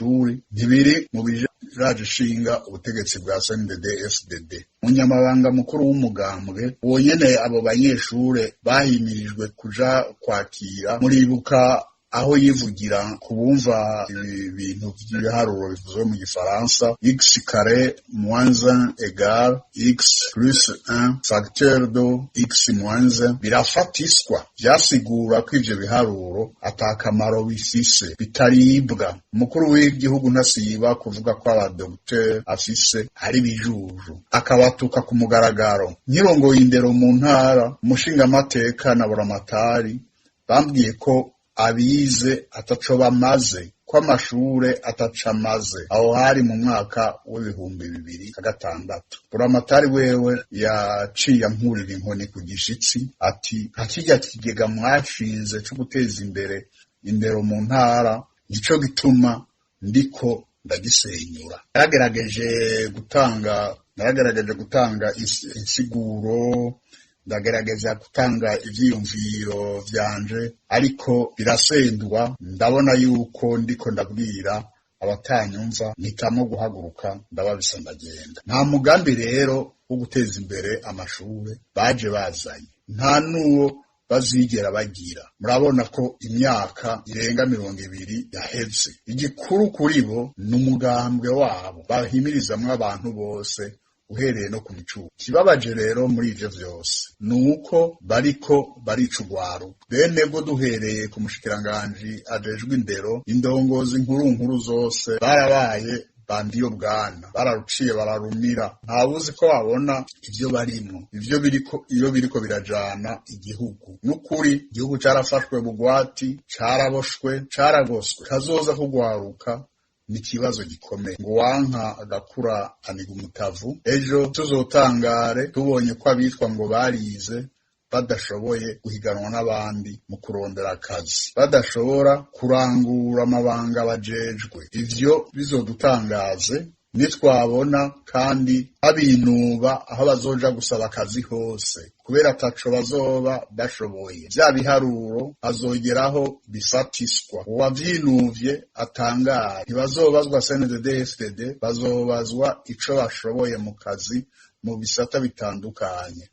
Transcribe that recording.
amashuri ntibiri mu biraje ishinga ubutegetsi bwa CNDD-FDD. Umunyamabanga mukuru w'umugambwe wonyene abo banyeshure bahimirijwe kuja kwakira, muribuka aho yivugira kubumva ibintu by'ibiharuro bivuzwe mu gifaransa, x carré moins 1 égale x plus 1 facteur de x moins 1, birafatiswa, byasigura ko ivyo biharuro atakamaro bifise, bitaribwa. Umukuru w'igihugu ntasiba kuvuga ko abadokiteri afise ari bijuju, akabatuka ku mugaragaro. Nkirongoye indero mu ntara, umushingamateka na buramatari bambwiye ko abize ataco bamaze, ko amashure ataca amaze. Aho hari mu mwaka w'2006. Buramatari wewe yaciye ankurira inkoni ku gishitsi ati hakirya kigega mwashinze cyo guteza imbere indero mu ntara nico gituma ndiko ndagisenyura. Naragerageje gutanga insiguro, ndagerageza gutanga ivyiyumviro vyanje, ariko birasendwa. Ndabona yuko ndiko ndabwira abatanyumva, mpitamo guhaguruka ndababisa ndagenda. Nta mugambi rero wo guteza imbere amashure baje bazanye, nta nuwo bazigera bagira. Murabona ko imyaka irenga 20 yaheze. Igikuru kuri bo n'umugambwe wabo bahimirizamwe abantu bose uhereye no ku micuko. Kibabaje rero muri ivyo vyose nuko bariko baricugwaru bene bwo, duhereye ku mushikiranganji ajejwe indero, indongozi nkuru zose barabaye bandiyo bwana, bararuciye bararumira, ntawuzi ko babona ivyo barimwo, iyo biriko birajana igihugu. N'ukuri igihugu carafashwe bugwati, caraboshwe, caragoswe. Kazoza kugwaruka ni kibazo gikomeye, ngo wanka agakura aniga umutavu. Ejo tuzotangare tubonye ko abitwa ngo barize badashoboye guhiganwa n'abandi mu kurondera akazi, badashobora kurangura amabanga bajejwe. Ivyo bizodutangaze nitwabona kandi abinuba aho bazoja gusaba akazi hose, kubera ataco bazoba bashoboye. Vya biharuro azogeraho bifatiswa, uwavyinuvye atangara. Ntibazobazwa CNDD-FDD, bazobazwa ico bashoboye mu kazi mu bisata bitandukanye.